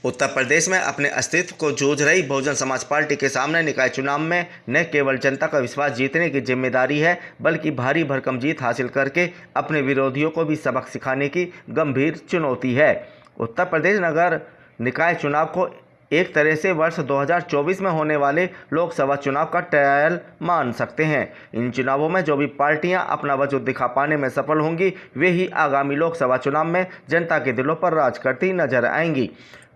उत्तर प्रदेश में अपने अस्तित्व को जूझ रही बहुजन समाज पार्टी के सामने निकाय चुनाव में न केवल जनता का विश्वास जीतने की जिम्मेदारी है, बल्कि भारी भरकम जीत हासिल करके अपने विरोधियों को भी सबक सिखाने की गंभीर चुनौती है। उत्तर प्रदेश नगर निकाय चुनाव को एक तरह से वर्ष 2024 में होने वाले लोकसभा चुनाव का ट्रायल मान सकते हैं। इन चुनावों में जो भी पार्टियां अपना वजूद दिखा पाने में सफल होंगी, वे ही आगामी लोकसभा चुनाव में जनता के दिलों पर राज करती नजर आएंगी।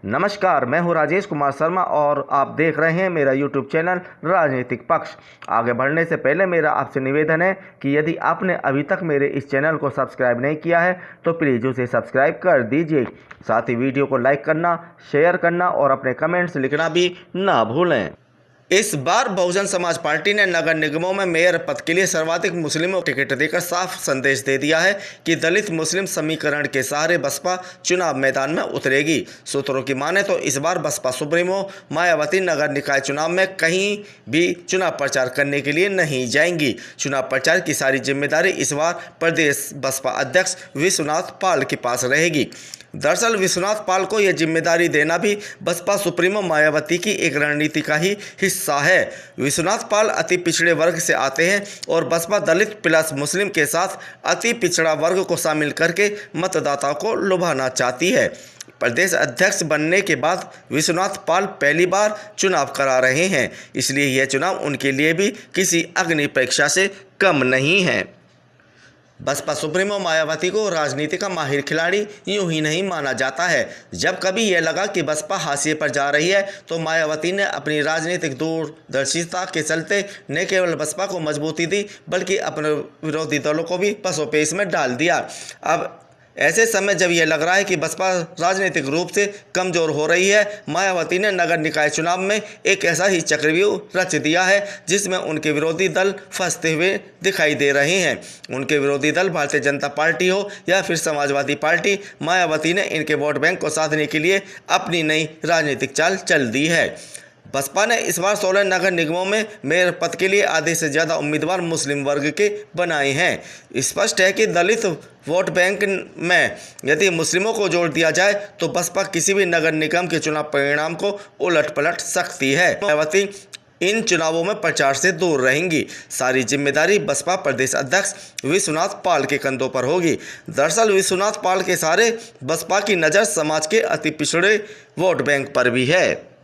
नमस्कार, मैं हूं राजेश कुमार शर्मा और आप देख रहे हैं मेरा यूट्यूब चैनल राजनीतिक पक्ष। आगे बढ़ने से पहले मेरा आपसे निवेदन है कि यदि आपने अभी तक मेरे इस चैनल को सब्सक्राइब नहीं किया है तो प्लीज़ उसे सब्सक्राइब कर दीजिए। साथ ही वीडियो को लाइक करना, शेयर करना और अपने कमेंट्स लिखना भी ना भूलें। इस बार बहुजन समाज पार्टी ने नगर निगमों में मेयर पद के लिए सर्वाधिक मुस्लिमों को टिकट देकर साफ संदेश दे दिया है कि दलित मुस्लिम समीकरण के सहारे बसपा चुनाव मैदान में उतरेगी। सूत्रों की माने तो इस बार बसपा सुप्रीमो मायावती नगर निकाय चुनाव में कहीं भी चुनाव प्रचार करने के लिए नहीं जाएंगी। चुनाव प्रचार की सारी जिम्मेदारी इस बार प्रदेश बसपा अध्यक्ष विश्वनाथ पाल के पास रहेगी। दरअसल विश्वनाथ पाल को यह जिम्मेदारी देना भी बसपा सुप्रीमो मायावती की एक रणनीति का ही हिस्सा है। विश्वनाथ पाल अति पिछड़े वर्ग से आते हैं और बसपा दलित प्लस मुस्लिम के साथ अति पिछड़ा वर्ग को शामिल करके मतदाताओं को लुभाना चाहती है। प्रदेश अध्यक्ष बनने के बाद विश्वनाथ पाल पहली बार चुनाव करा रहे हैं, इसलिए यह चुनाव उनके लिए भी किसी अग्नि परीक्षा से कम नहीं है। बसपा सुप्रीमो मायावती को राजनीति का माहिर खिलाड़ी यूं ही नहीं माना जाता है। जब कभी यह लगा कि बसपा हाशिए पर जा रही है तो मायावती ने अपनी राजनीतिक दूरदर्शिता के चलते न केवल बसपा को मजबूती दी, बल्कि अपने विरोधी दलों को भी पसोपेश में डाल दिया। अब ऐसे समय जब यह लग रहा है कि बसपा राजनीतिक रूप से कमज़ोर हो रही है, मायावती ने नगर निकाय चुनाव में एक ऐसा ही चक्रव्यूह रच दिया है जिसमें उनके विरोधी दल फंसते हुए दिखाई दे रहे हैं। उनके विरोधी दल भारतीय जनता पार्टी हो या फिर समाजवादी पार्टी, मायावती ने इनके वोट बैंक को साधने के लिए अपनी नई राजनीतिक चाल चल दी है। बसपा ने इस बार 16 नगर निगमों में मेयर पद के लिए आधे से ज़्यादा उम्मीदवार मुस्लिम वर्ग के बनाए हैं। स्पष्ट है कि दलित वोट बैंक में यदि मुस्लिमों को जोड़ दिया जाए तो बसपा किसी भी नगर निगम के चुनाव परिणाम को उलट पलट सकती है। मायावती इन चुनावों में प्रचार से दूर रहेंगी। सारी जिम्मेदारी बसपा प्रदेश अध्यक्ष विश्वनाथ पाल के कंधों पर होगी। दरअसल विश्वनाथ पाल के सहारे बसपा की नज़र समाज के अति पिछड़े वोट बैंक पर भी है।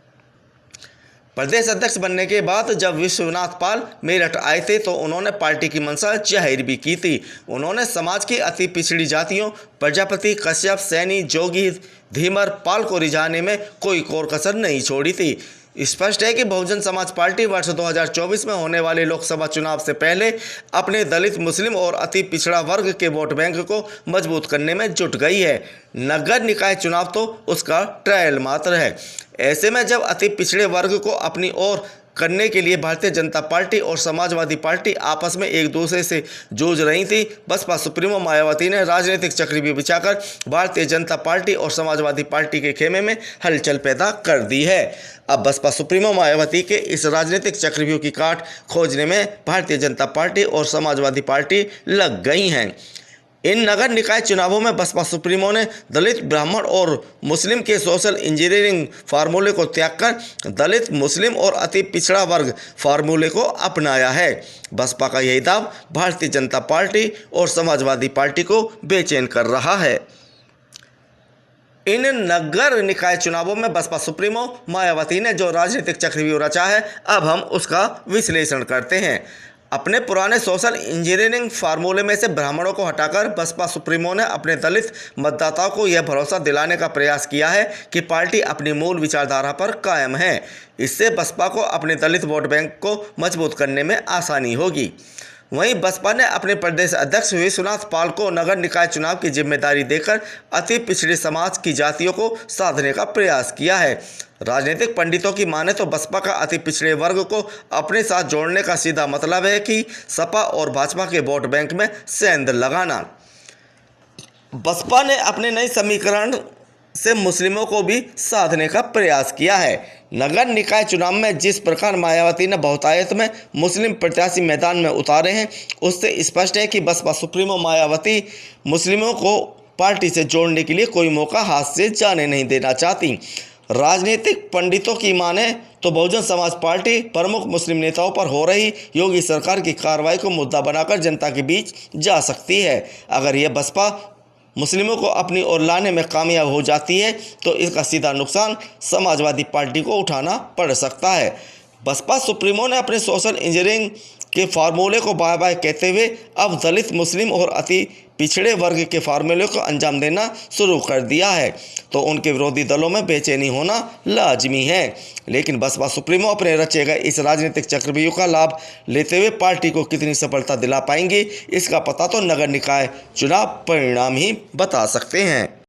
प्रदेश अध्यक्ष बनने के बाद जब विश्वनाथ पाल मेरठ आए थे तो उन्होंने पार्टी की मंशा जाहिर भी की थी। उन्होंने समाज की अति पिछड़ी जातियों प्रजापति, कश्यप, सैनी, जोगी, धीमर, पाल को रिझाने में कोई कोर कसर नहीं छोड़ी थी। स्पष्ट है कि बहुजन समाज पार्टी वर्ष 2024 में होने वाले लोकसभा चुनाव से पहले अपने दलित, मुस्लिम और अति पिछड़ा वर्ग के वोट बैंक को मजबूत करने में जुट गई है। नगर निकाय चुनाव तो उसका ट्रायल मात्र है। ऐसे में जब अति पिछड़े वर्ग को अपनी ओर करने के लिए भारतीय जनता पार्टी और समाजवादी पार्टी आपस में एक दूसरे से जूझ रही थी, बसपा सुप्रीमो मायावती ने राजनीतिक चक्रव्यूह बिछाकर भारतीय जनता पार्टी और समाजवादी पार्टी के खेमे में हलचल पैदा कर दी है। अब बसपा सुप्रीमो मायावती के इस राजनीतिक चक्रव्यूह की काट खोजने में भारतीय जनता पार्टी और समाजवादी पार्टी लग गई हैं। इन नगर निकाय चुनावों में बसपा सुप्रीमो ने दलित, ब्राह्मण और मुस्लिम के सोशल इंजीनियरिंग फार्मूले को त्याग कर दलित, मुस्लिम और अति पिछड़ा वर्ग फार्मूले को अपनाया है। बसपा का यही दाव भारतीय जनता पार्टी और समाजवादी पार्टी को बेचैन कर रहा है। इन नगर निकाय चुनावों में बसपा सुप्रीमो मायावती ने जो राजनीतिक चक्रव्यूह रचा है, अब हम उसका विश्लेषण करते हैं। अपने पुराने सोशल इंजीनियरिंग फार्मूले में से ब्राह्मणों को हटाकर बसपा सुप्रीमो ने अपने दलित मतदाताओं को यह भरोसा दिलाने का प्रयास किया है कि पार्टी अपनी मूल विचारधारा पर कायम है। इससे बसपा को अपने दलित वोट बैंक को मजबूत करने में आसानी होगी। वहीं बसपा ने अपने प्रदेश अध्यक्ष विश्वनाथ पाल को नगर निकाय चुनाव की जिम्मेदारी देकर अति पिछड़े समाज की जातियों को साधने का प्रयास किया है। राजनीतिक पंडितों की माने तो बसपा का अति पिछड़े वर्ग को अपने साथ जोड़ने का सीधा मतलब है कि सपा और भाजपा के वोट बैंक में सेंध लगाना। बसपा ने अपने नए समीकरण से मुस्लिमों को भी साधने का प्रयास किया है। नगर निकाय चुनाव में जिस प्रकार मायावती ने बहुतायत में मुस्लिम प्रत्याशी मैदान में उतारे हैं, उससे स्पष्ट है कि बसपा सुप्रीमो मायावती मुस्लिमों को पार्टी से जोड़ने के लिए कोई मौका हाथ से जाने नहीं देना चाहती। राजनीतिक पंडितों की माने तो बहुजन समाज पार्टी प्रमुख मुस्लिम नेताओं पर हो रही योगी सरकार की कार्रवाई को मुद्दा बनाकर जनता के बीच जा सकती है। अगर यह बसपा मुस्लिमों को अपनी ओर लाने में कामयाब हो जाती है तो इसका सीधा नुकसान समाजवादी पार्टी को उठाना पड़ सकता है। बसपा सुप्रीमो ने अपने सोशल इंजीनियरिंग के फार्मूले को बाय बाय कहते हुए अब दलित, मुस्लिम और अति पिछड़े वर्ग के फार्मूले को अंजाम देना शुरू कर दिया है, तो उनके विरोधी दलों में बेचैनी होना लाजमी है। लेकिन बसपा सुप्रीमो अपने रचे गए इस राजनीतिक चक्रव्यूह का लाभ लेते हुए पार्टी को कितनी सफलता दिला पाएंगे, इसका पता तो नगर निकाय चुनाव परिणाम ही बता सकते हैं।